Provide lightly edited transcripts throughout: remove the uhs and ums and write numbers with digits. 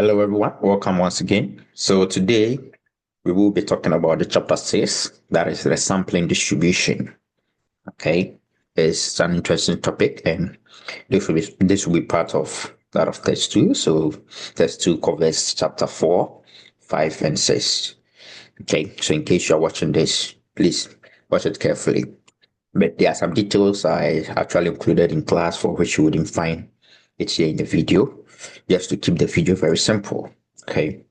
Hello, everyone. Welcome once again. So today we will be talking about the chapter 6, that is the sampling distribution. Okay, it's an interesting topic, and this will be part of that of test 2. So test 2 covers chapter 4, 5, and 6. Okay, so in case you're watching this, please watch it carefully. But there are some details I actually included in class for which you wouldn't find it here in the video, just to keep the video very simple. Okay,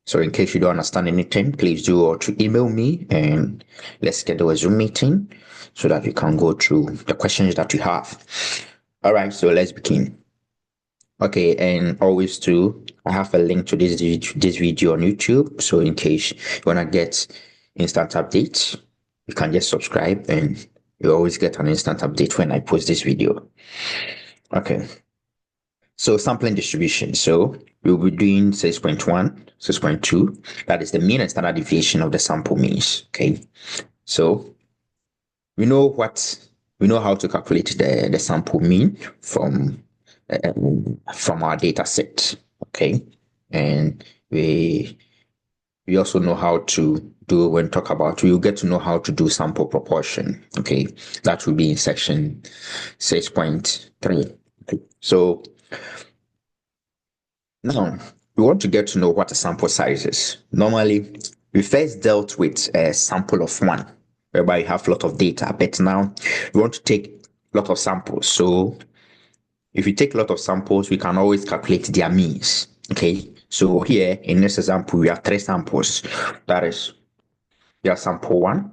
so in case you don't understand anything, please do or to email me and let's schedule a Zoom meeting so that we can go through the questions that you have. All right, so let's begin. Okay, and always too, I have a link to this video on YouTube. So in case you wanna get instant updates, you can just subscribe and you always get an instant update when I post this video. Okay. So sampling distribution. So we'll be doing 6.1, 6.2. That is the mean and standard deviation of the sample means. Okay. So we know how to calculate the sample mean from our data set. Okay. And we also know how to do we'll get to know how to do sample proportion. Okay. That will be in section 6.3. Okay. So now, we want to get to know what a sample size is. Normally, we first dealt with a sample of 1, whereby you have a lot of data, but now we want to take a lot of samples. So if we take a lot of samples, we can always calculate their means. Okay, so here in this example, we have 3 samples. That is, we have sample 1,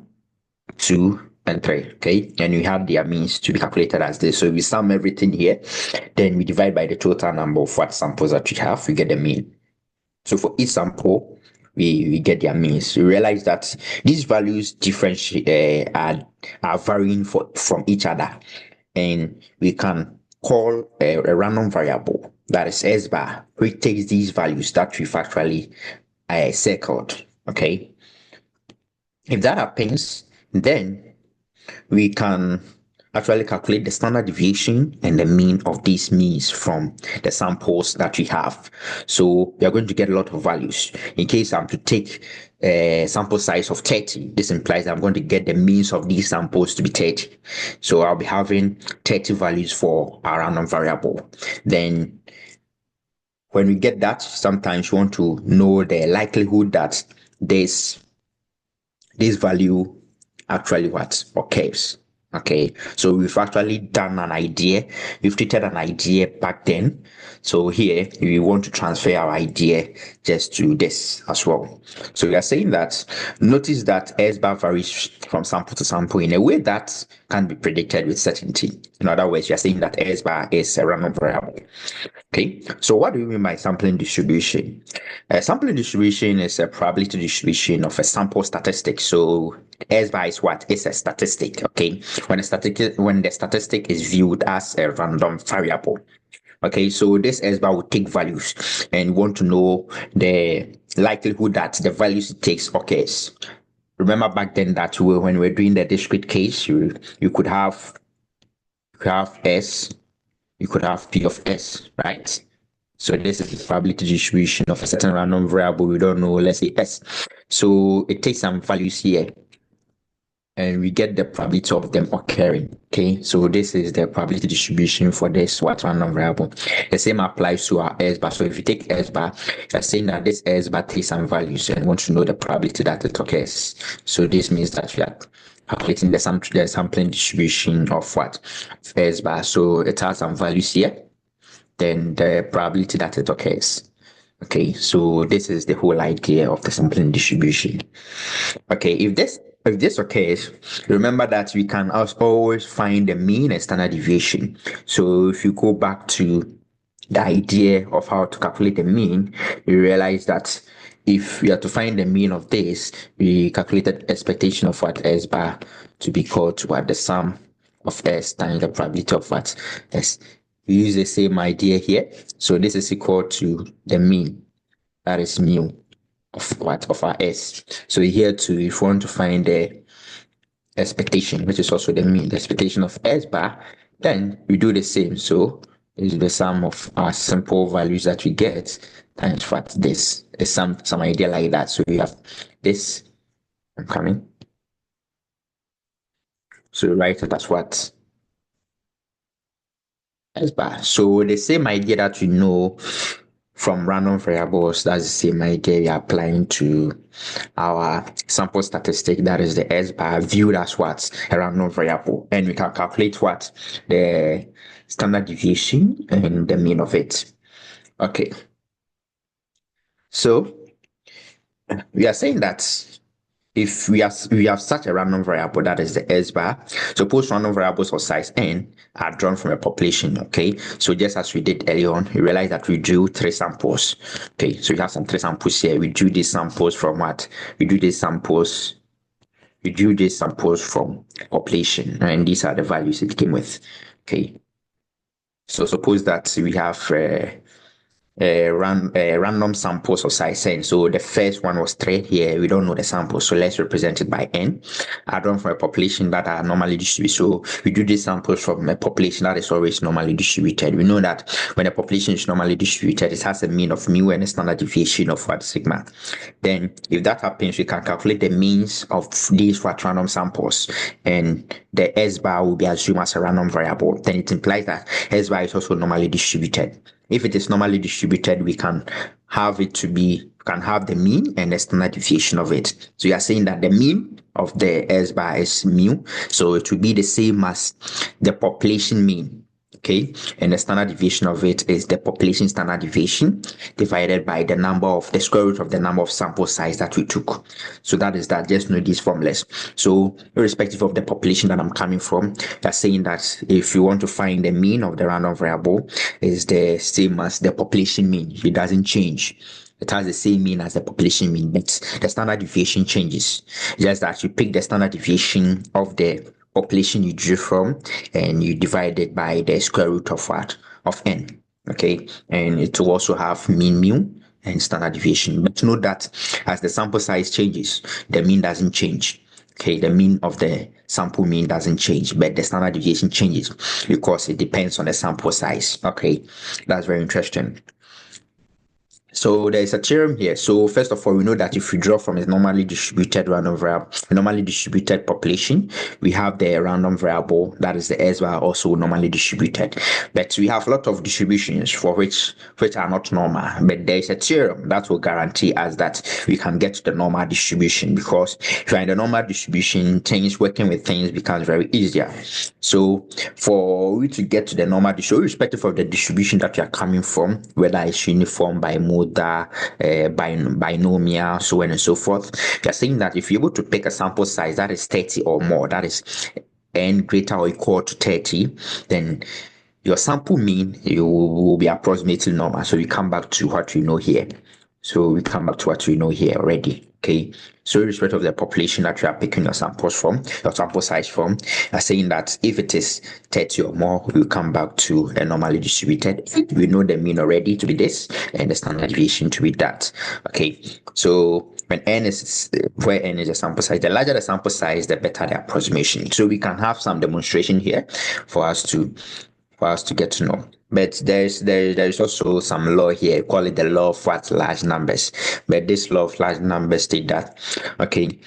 2, and 3. Okay, and we have their means to be calculated as this. So if we sum everything here, then we divide by the total number of what samples that we have, we get the mean. So for each sample, we get their means. We realize that these values are varying from each other, and we can call a random variable, that is S bar, which takes these values that we've actually circled. Okay, if that happens, then we can actually calculate the standard deviation and the mean of these means from the samples that we have. So we are going to get a lot of values. In case I'm to take a sample size of 30, this implies I'm going to get the means of these samples to be 30. So I'll be having 30 values for a random variable. Then when we get that, sometimes you want to know the likelihood that this value actually what occurs. Okay, so we've actually done an idea. We've treated an idea back then. So here we want to transfer our idea just to this as well. So we are saying that notice that S bar varies from sample to sample in a way that can be predicted with certainty. In other words, we are saying that S bar is a random variable. Okay, so what do we mean by sampling distribution? Sampling distribution is a probability distribution of a sample statistic. So S bar is what? It's a statistic. Okay, when the statistic is viewed as a random variable. Okay, so this S bar will take values, and we want to know the likelihood that the values it takes occurs. Remember back then that when we were doing the discrete case, you could have S. You could have P of S, right? So this is the probability distribution of a certain random variable. We don't know, let's say S. So it takes some values here, and we get the probability of them occurring. Okay, so this is the probability distribution for this random variable. The same applies to our S bar. So if you take S bar, you're saying that this S bar takes some values and want to know the probability that it occurs. So this means that we are calculating the sampling distribution of what? S bar. So it has some values here, then the probability that it occurs. Okay, so this is the whole idea of the sampling distribution. Okay, if this occurs, remember that we can always find the mean and standard deviation. So if you go back to the idea of how to calculate the mean, you realize that if we are to find the mean of this, we calculated expectation of what S bar to be equal to what the sum of S times the probability of what S. We use the same idea here. So this is equal to the mean, that is mu of our S. So here too, if we want to find the expectation, which is also the mean, the expectation of S bar, then we do the same. So is the sum of our simple values that we get times what this is some idea like that. So you have this. I'm coming. So write it as what? S bar. So the same idea that you know from random variables, that's the same idea we are applying to our sample statistic, that is the S bar viewed as what? A random variable. And we can calculate what? The standard deviation and the mean of it. Okay. So we are saying that if we have such a random variable, that is the S bar, suppose random variables of size n are drawn from a population. Okay, so just as we did earlier on, we realized that we drew 3 samples. Okay, so we have some 3 samples here. We drew these samples from what? We drew these samples from population, and these are the values it came with. Okay, so suppose that we have random samples of size n. So the first one was 3 here. We don't know the sample, so let's represent it by n. I drawn from a population that are normally distributed. So we do these samples from a population that is always normally distributed. We know that when a population is normally distributed, it has a mean of mu and a standard deviation of what? Sigma. Then if that happens, we can calculate the means of these what random samples, and the S bar will be assumed as a random variable. Then it implies that S bar is also normally distributed. If it is normally distributed, we can have the mean and the standard deviation of it. So you are saying that the mean of the S bar is mu, so it will be the same as the population mean. Okay, and the standard deviation of it is the population standard deviation divided by the square root of the number of sample size that we took. So that is that. Just know these formulas. So irrespective of the population that I'm coming from, they're saying that if you want to find the mean of the random variable, is the same as the population mean. It doesn't change. It has the same mean as the population mean, but the standard deviation changes. Just that you pick the standard deviation of the population you drew from and you divide it by the square root of what? Of n. Okay, and it will also have mean mu and standard deviation. But note that as the sample size changes, the mean doesn't change. Okay, the mean of the sample mean doesn't change, but the standard deviation changes because it depends on the sample size. Okay, that's very interesting. So there is a theorem here. So first of all, we know that if we draw from a normally distributed population, we have the random variable, that is the S bar, also normally distributed. But we have a lot of distributions for which are not normal. But there is a theorem that will guarantee us that we can get to the normal distribution, because if you're in the normal distribution, working with things becomes very easier. So for you to get to the normal distribution, irrespective of the distribution that you are coming from, whether it's uniform, bimodal, binomial, so on and so forth, we are saying that if you're able to pick a sample size that is 30 or more, that is n greater or equal to 30, then your sample mean will be approximately normal. So we come back to what we know here. Already. Okay, so irrespective of the population that you are picking your samples from, your sample size from, are saying that if it is 30 or more, we'll come back to a normally distributed. We know the mean already to be this and the standard deviation to be that. Okay, so when n is where n is the sample size, the larger the sample size, the better the approximation. So we can have some demonstration here for us to get to know. But there is also some law here, call it the law of what? Large numbers. But this law of large numbers state that, okay,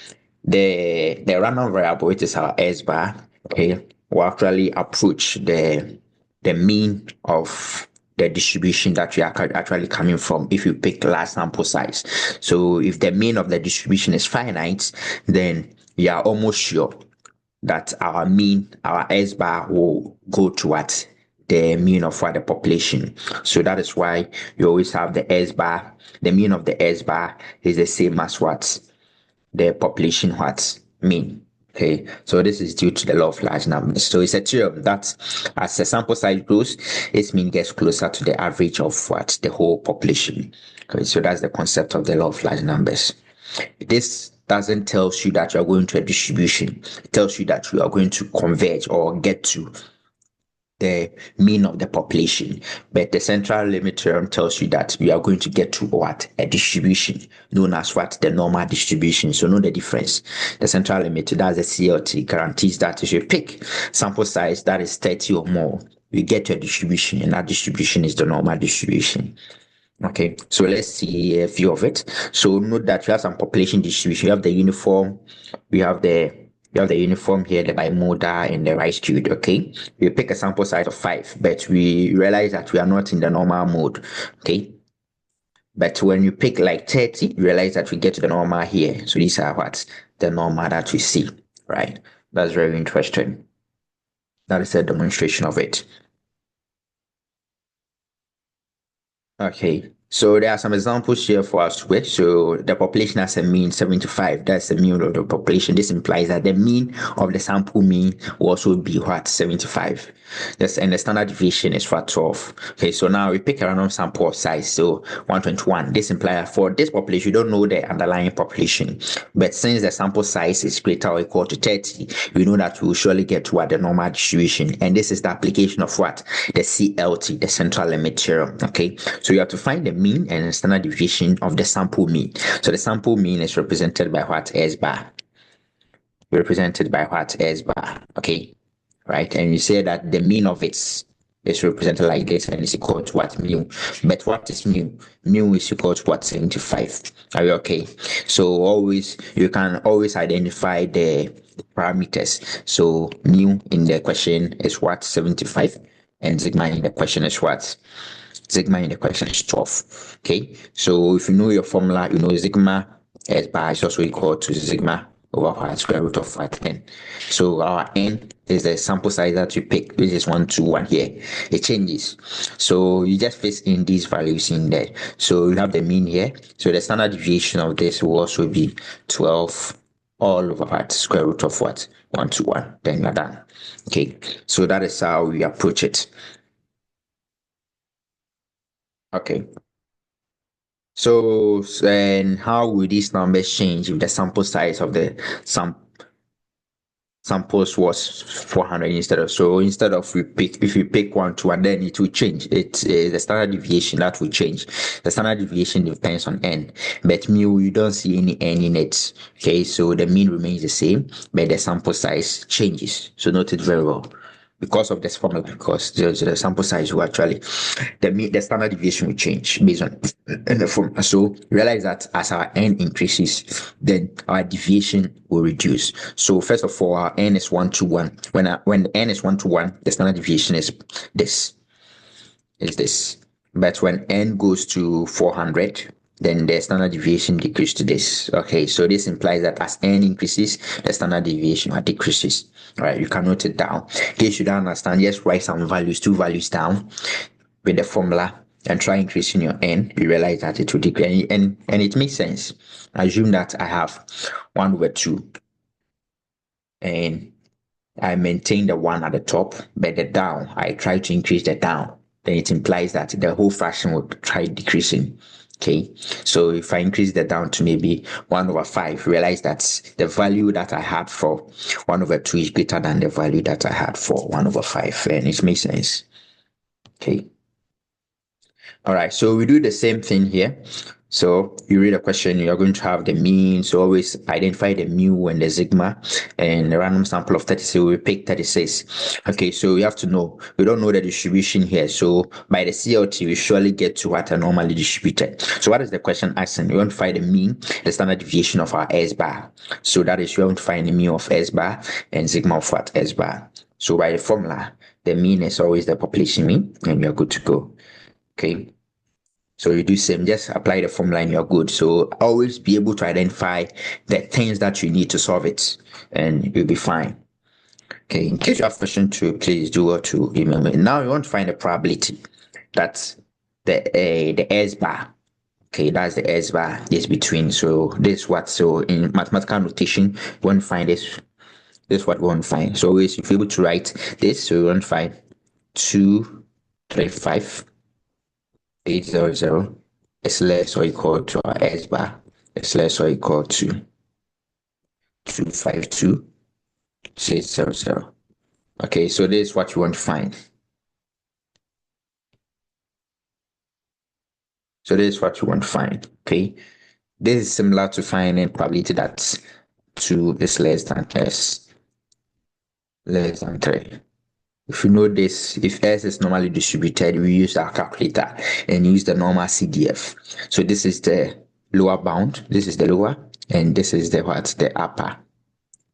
the random variable, which is our S bar, okay, will actually approach the mean of the distribution that you are actually coming from if you pick large sample size. So if the mean of the distribution is finite, then you are almost sure that our S bar will go to what? The mean of what? The population. So that is why you always have the S bar. The mean of the S bar is the same as what? The population mean. Okay, so this is due to the law of large numbers. So it's a theorem that as the sample size grows, its mean gets closer to the average of what? The whole population. Okay, so that's the concept of the law of large numbers. This doesn't tell you that you are going to a distribution. It tells you that you are going to converge or get to the mean of the population. But the central limit theorem tells you that we are going to get to what? A distribution known as what? The normal distribution. So know the difference. The central limit, that's the CLT, guarantees that if you pick sample size that is 30 or more, we get to a distribution, and that distribution is the normal distribution. Okay, so let's see a few of it. So note that we have some population distribution. You have the uniform, we have the uniform here, the bimodal and the right skewed. Okay, we pick a sample size of 5, but we realize that we are not in the normal mode. Okay, but when you pick like 30, you realize that we get to the normal here. So these are what the normal that we see, right? That's very interesting. That is a demonstration of it. Okay, so there are some examples here for us to work. So the population has a mean 75. That's the mean of the population. This implies that the mean of the sample mean will also be what? 75. Yes, and the standard deviation is for 12. Okay, so now we pick a random sample of size. So 121. This implies that for this population, you don't know the underlying population. But since the sample size is greater or equal to 30, we know that we will surely get to what the normal distribution. And this is the application of what? The CLT, the central limit theorem. Okay, so you have to find the mean and the standard deviation of the sample mean. So the sample mean is represented by what? S bar. Represented by what? S bar. Okay, right? And you say that the mean of it is represented like this and is equal to what? Mu. But what is mu? Mu is equal to what? 75. Are you okay? So you can always identify the parameters. So mu in the question is what? 75. And sigma in the question is what? Sigma in the question is 12. Okay, so if you know your formula, you know sigma S bar is also equal to sigma over what? Square root of 10. So our n is the sample size that you pick, which is 121 here. It changes. So you just paste in these values in there. So you have the mean here. So the standard deviation of this will also be 12 all over what? Square root of what? 121. Then you're done. Okay, so that is how we approach it. Okay. So, and how will these numbers change if the sample size of the samples was 400 instead of if we pick 1 to 1, then it will change. It is the standard deviation that will change. The standard deviation depends on n, but mu, you don't see any n in it. Okay, so the mean remains the same, but the sample size changes. So note it very well. Because of this formula, because the sample size will actually, the standard deviation will change based on the formula. So realize that as our n increases, then our deviation will reduce. So first of all, our n is 1 to 1. When n is 1 to 1, the standard deviation is this. But when n goes to 400, then the standard deviation decreases to this. Okay, so this implies that as n increases, the standard deviation decreases. All right, you can note it down. In case you don't understand, just write some values, 2 values down with the formula and try increasing your n. You realize that it will decrease, and it makes sense. Assume that I have 1 over 2 and I maintain the 1 at the top, but the down, I try to increase the down. Then it implies that the whole fraction will try decreasing. Okay, so if I increase the down to maybe 1 over 5, realize that the value that I had for 1 over 2 is greater than the value that I had for 1 over 5, and it makes sense. Okay. All right, so we do the same thing here. So you read a question, you're going to have the mean. So always identify the mu and the sigma, and the random sample of 36, we pick 36. Okay, so you have to know, we don't know the distribution here. So by the CLT, we surely get to what are normally distributed. So what is the question asking? We want to find the mean, the standard deviation of our S bar. So that is, we want to find the mu of S bar and sigma of what? S bar. So by the formula, the mean is always the population mean, and you're good to go. Okay, so you do same, just apply the formula and you're good. So always be able to identify the things that you need to solve it, and you'll be fine. Okay, in case you have question 2, please do what to email me. Now you want to find the probability. That's the S bar. Okay, that's the S bar is between. So this what, so in mathematical notation, you want to find this. This is what we want to find. So always, if you're able to write this, so you want to find 235 800 is less or equal to our S bar is less or equal to 252 600. Okay, so this is what you want to find. So this is what you want to find. Okay, this is similar to finding probability that 2 is less than S less than 3 if you know this, if S is normally distributed, we use our calculator and use the normal CDF. So this is the lower bound, this is the lower, and this is the what? The upper.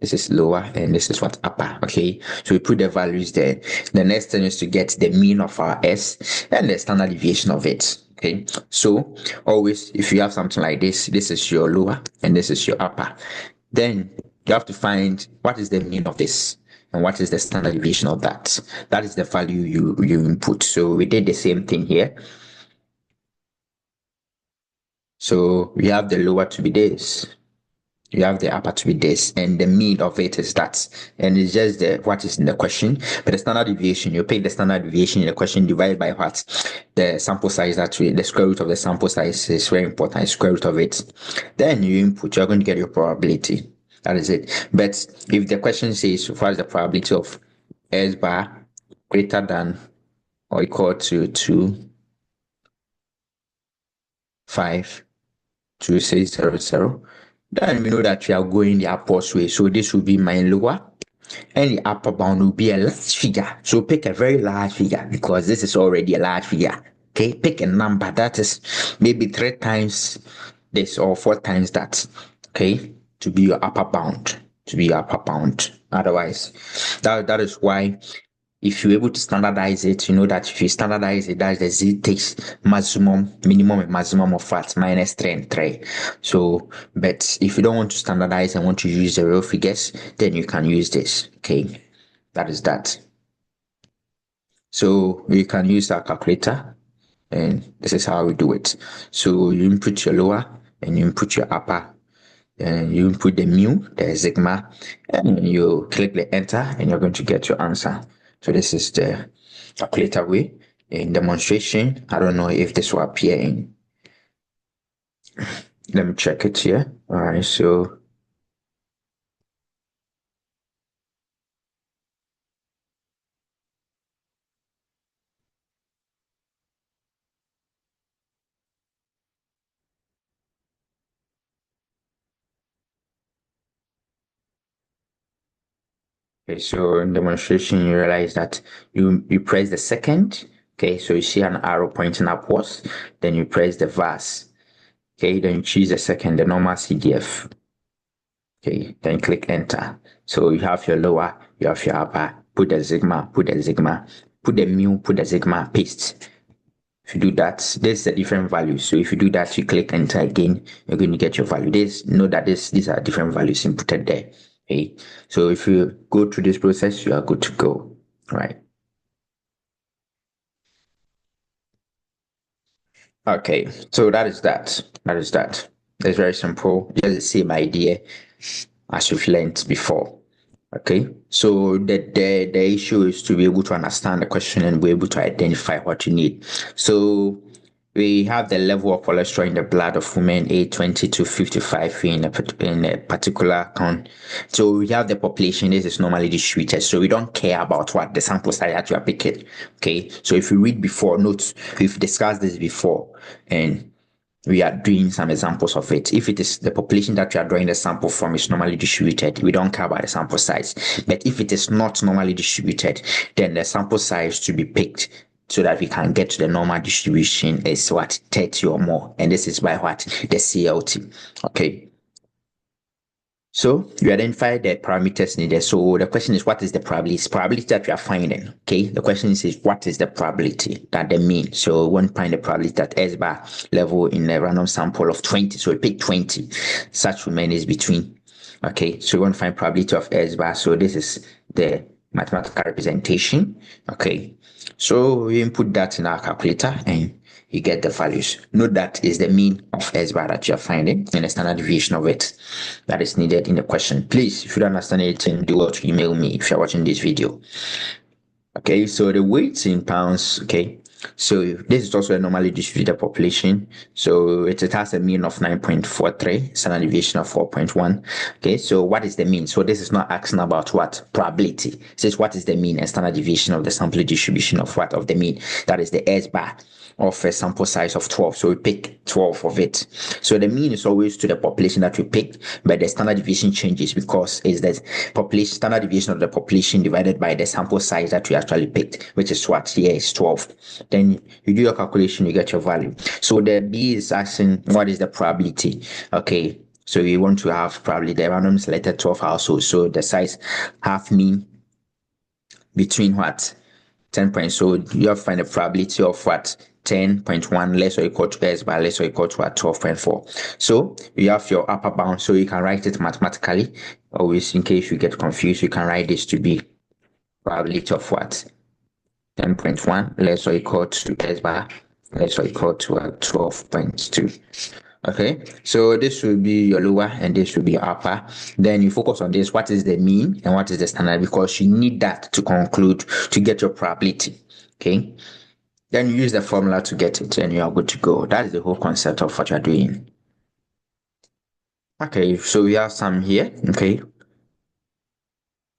This is lower and this is what? Upper. Okay, so we put the values there. The next thing is to get the mean of our S and the standard deviation of it. Okay, so always if you have something like this is your lower and this is your upper. Then you have to find what is the mean of this and what is the standard deviation of that. That is the value you input. So we did the same thing here. So we have the lower to be this, you have the upper to be this, and the mean of it is that, and it's just the what is in the question. But the standard deviation, you pick the standard deviation in the question divided by what? The sample size, that way the square root of the sample size is very important, square root of it. Then you input, you're going to get your probability. That is it. But if the question says what is the probability of S bar greater than or equal to 2, 5, 2, 6, 0, 0, then we know that we are going the upwards way. So this will be my lower and the upper bound will be a large figure. So pick a very large figure because this is already a large figure. Okay, pick a number that is maybe 3 times this or 4 times that. Okay, to be your upper bound. To be your upper bound. Otherwise, that is why if you're able to standardize it, you know that if you standardize it, that the Z takes minimum and maximum of what? Minus 3 and 3. So, but if you don't want to standardize and want to use the real figures, then you can use this. Okay, that is that. So you can use our calculator, and this is how we do it. So you input your lower and you input your upper, and you input the mu, the sigma, and you click the enter, and you're going to get your answer. So this is the calculator way. In demonstration, I don't know if this will appear in. Let me check it here. All right, so okay, so in demonstration, you realize that you press the second. Okay, so you see an arrow pointing upwards. Then you press the verse. Okay, then you choose the second, the normal CDF. Okay, then click enter. So you have your lower, you have your upper. Put the sigma, put the sigma, put the mu, put the sigma, paste. If you do that, this is a different value. So if you do that, you click enter again, you're going to get your value. Know that these are different values inputted there. Okay, so if you go through this process, you are good to go. All right. Okay, so that is that. It's very simple. Just the same idea as you've learned before. Okay, so the issue is to be able to understand the question and be able to identify what you need. So we have the level of cholesterol in the blood of women age 20 to 55 in a particular count. So we have the population. This is normally distributed, so we don't care about what the sample size that you are picking. Okay, so if you read before, notes, we've discussed this before, and we are doing some examples of it. If it is the population that we are drawing the sample from is normally distributed, we don't care about the sample size. But if it is not normally distributed, then the sample size to be picked so that we can get to the normal distribution is what? 30 or more. And this is by what? The CLT. Okay. So you identify the parameters needed. So the question is, what is the probability that we are finding? Okay, the question is what is the probability that they mean? So we want to find the probability that S bar level in a random sample of 20. So we pick 20. Such women is between. Okay, so we want to find probability of S bar. So this is the mathematical representation. Okay, so we input that in our calculator and you get the values. Note that is the mean of S bar that you're finding and the standard deviation of it that is needed in the question. Please, if you don't understand anything, do what to email me if you're watching this video. Okay, so the weights in pounds. Okay, so this is also a normally distributed population. So it has a mean of 9.43, standard deviation of 4.1. Okay, so what is the mean? So this is not asking about what? Probability. It says what is the mean and standard deviation of the sample distribution of what? Of the mean. That is the S bar. of a sample size of 12. So we pick 12 of it. So the mean is always to the population that we picked, but the standard deviation changes because it's the population standard deviation of the population divided by the sample size that we actually picked, which is what here is 12. Then you do your calculation, you get your value. So the B is asking what is the probability. Okay, so we want to have probably the random selected 12 households. So the size half mean between what 10 points. So you have to find the probability of what 10.1 less or equal to S bar less or equal to 12.4. So you have your upper bound, so you can write it mathematically. Always, in case you get confused, you can write this to be probability of what 10.1 less or equal to S bar less or equal to 12.2. Okay, so this will be your lower and this will be your upper. Then you focus on this, what is the mean and what is the standard, because you need that to conclude to get your probability. Okay, then you use the formula to get it and you are good to go. That is the whole concept of what you are doing. Okay, so we have some here. Okay,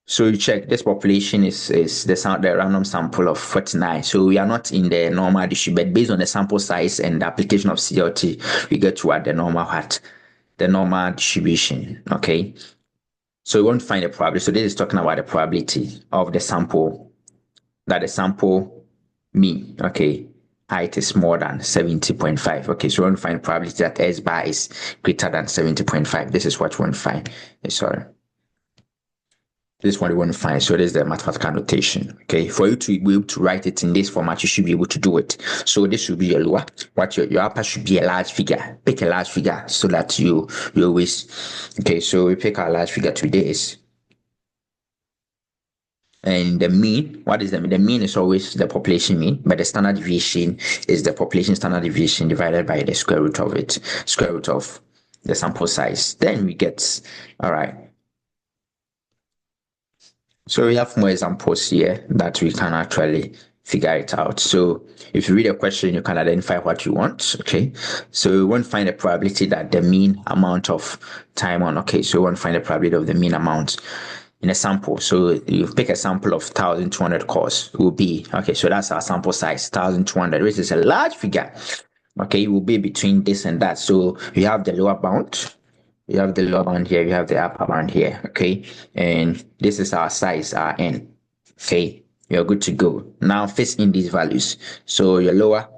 so you check this population is the random sample of 49. So we are not in the normal distribution, but based on the sample size and the application of CLT, we get to what the normal distribution. Okay, so we want to find the probability. So this is talking about the probability of the sample, that the sample mean, okay, height is more than 70.5. Okay, so we want to find the probability that S bar is greater than 70.5. This is what we want to find. Sorry. This one you want to find. So this is the mathematical notation. Okay, for you to be able to write it in this format, you should be able to do it. So this should be your lower. What your upper should be a large figure. Pick a large figure so that you always. Okay, so we pick our large figure to this. And the mean, what is the mean? The mean is always the population mean, but the standard deviation is the population standard deviation divided by the square root of it, square root of the sample size. Then we get, all right. So we have more examples here that we can actually figure it out. So if you read a question, you can identify what you want. Okay. So we want to find the probability that the mean amount of time on. Okay. So we want to find the probability of the mean amount in a sample. So you pick a sample of 1,200 cores will be, okay. So that's our sample size, 1,200, which is a large figure. Okay. It will be between this and that. So you have the lower bound. You have the lower bound here, you have the upper bound here, okay? And this is our size, our n, okay? You're good to go. Now fix in these values. So your lower,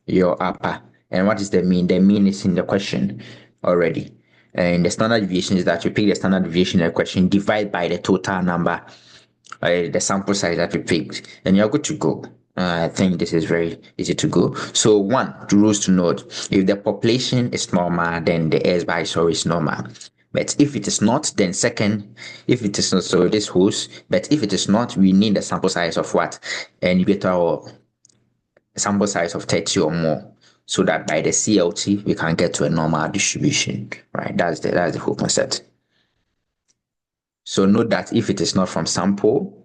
your upper. And what is the mean? The mean is in the question already. And the standard deviation is that you pick the standard deviation in the question, divide by the total number, the sample size that you picked, and you're good to go. I think this is very easy to go. So one, rules to note: if the population is normal, then the S bar is always normal. But if it is not, then second, if it is not, so this holds. But if it is not, we need a sample size of what? And better or sample size of 30 or more, so that by the CLT we can get to a normal distribution. Right? That's the whole concept. So note that if it is not from sample,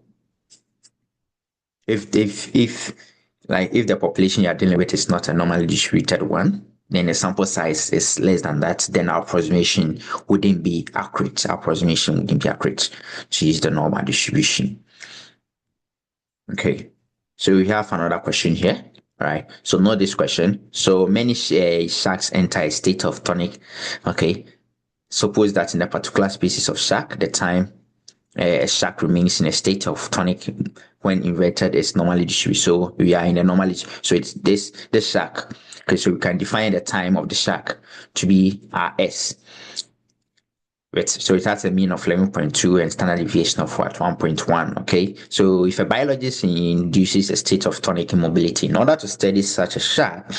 if the population you are dealing with is not a normally distributed one, then the sample size is less than that, then our approximation wouldn't be accurate. Our approximation wouldn't be accurate to use the normal distribution. Okay, so we have another question here. Right, so note this question. So many sharks enter a state of tonic. Okay, suppose that in a particular species of shark, the time a shark remains in a state of tonic when inverted is normally distributed. So we are in a normally, so it's this shark. Okay, so we can define the time of the shark to be S. So it has a mean of 11.2 and standard deviation of what? 1.1. Okay, so if a biologist induces a state of tonic immobility, in order to study such a shark,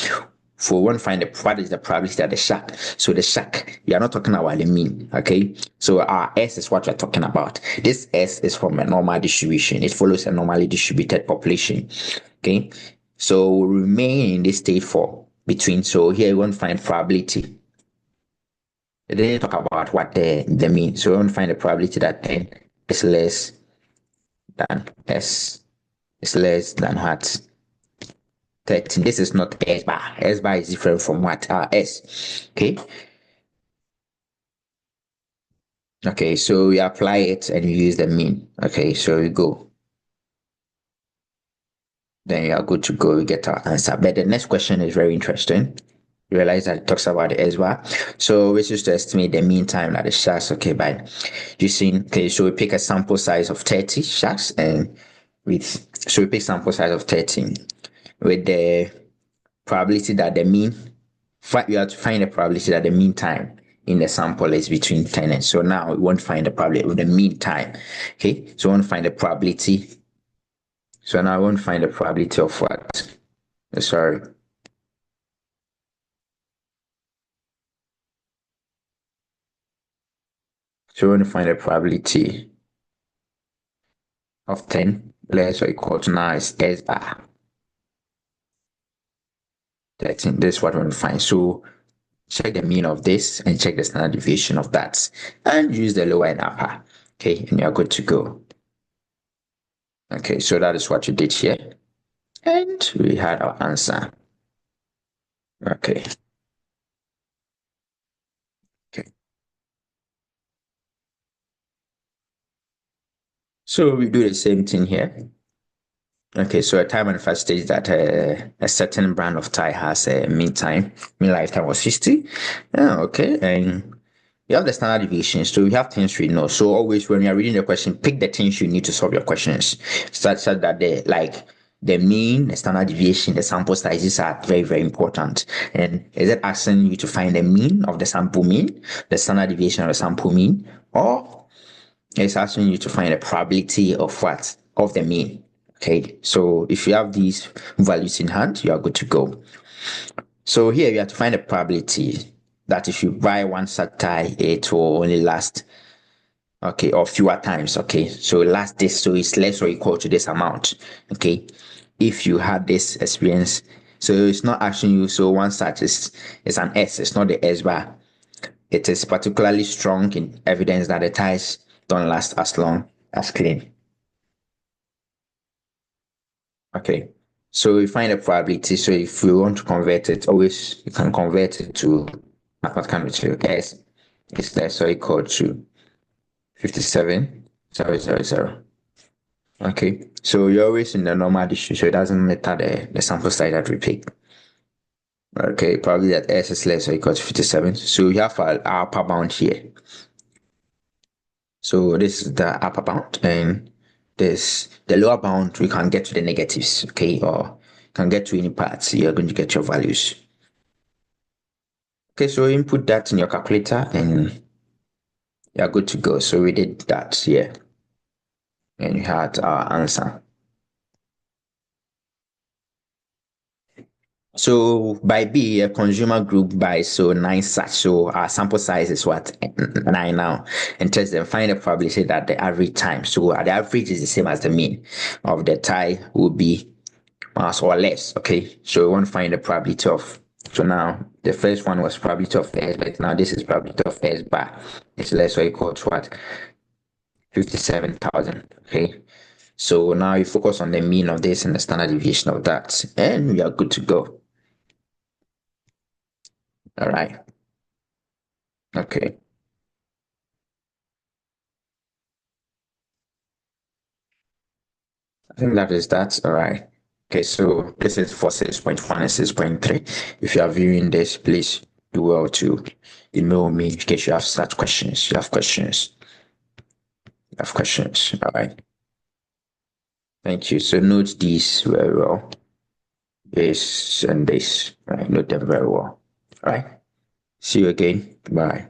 for one, find what is the probability that the shark. So the shark, we are not talking about the mean. Okay, so our S is what we're talking about. This S is from a normal distribution. It follows a normally distributed population. Okay, so we remain in this state for between. So here we want to find probability. They didn't talk about what the mean. So we want to find the probability that n is less than S is less than what? 13. This is not S bar. S bar is different from what? S. Okay. Okay, so we apply it and we use the mean. Okay, so we go. then you are good to go. You get our answer. But the next question is very interesting. You realize that it talks about the S bar. So we used to estimate the mean time that the sharks, okay, by using, okay, so we pick a sample size of 30 sharks and so we pick sample size of 13 with the probability that the mean, you have to find the probability that the mean time in the sample is between 10 and so now we want to find the probability of the mean time. Okay, so we want to find the probability. So now I want to find the probability of what? Sorry. So we want to find the probability of 10 less or equal to now is S bar 13. This is what we want to find. So check the mean of this and check the standard deviation of that and use the lower and upper. Okay, and you're good to go. Okay, so that is what you did here. And we had our answer. Okay. Okay. So we do the same thing here. Okay, so a time manifest states that a certain brand of tie has a mean lifetime was 50. Yeah, okay, and you have the standard deviations. So we have things we know. So always when you are reading the question, pick the things you need to solve your questions, such that the mean, the standard deviation, the sample sizes are very, very important. And is it asking you to find the mean of the sample mean, the standard deviation of the sample mean, or it's asking you to find the probability of what? Of the mean. Okay, so if you have these values in hand, you are good to go. So here you have to find a probability that if you buy one such tie, it will only last, okay, or fewer times. Okay, so last this, so it's less or equal to this amount. Okay, if you had this experience, so it's not asking you. So one such is an S. It's not the S bar. It is particularly strong in evidence that the ties don't last as long as clean. Okay, so we find a probability. So if we want to convert it, always you can convert it to mathematical material. S is less or equal to 57,000. Okay, so you're always in the normal distribution, so it doesn't matter the sample size that we pick. Okay, probably that S is less or equal to 57. So we have our upper bound here. So this is the upper bound, and this the lower bound. We can get to the negatives, okay, or can get to any parts. You're going to get your values. Okay, so input that in your calculator, and you're good to go. So we did that here, and you had our answer. So by B, a consumer group buys so 9 such. So our sample size is what? 9 now. And test them, find the probability that the average time. So the average is the same as the mean of the tie will be mass or less. Okay. So we want to find the probability of, so now the first one was probability of S, but now this is probability of S bar. It's less or equal to what? 57,000. Okay. So now you focus on the mean of this and the standard deviation of that, and we are good to go. All right. Okay. I think that is that. All right. Okay, so this is for 6.1 and 6.3. If you are viewing this, please do well to email me in case you have such questions. You have questions. All right. Thank you. So note these very well. This and this. All right. Note them very well. All right. See you again. Bye.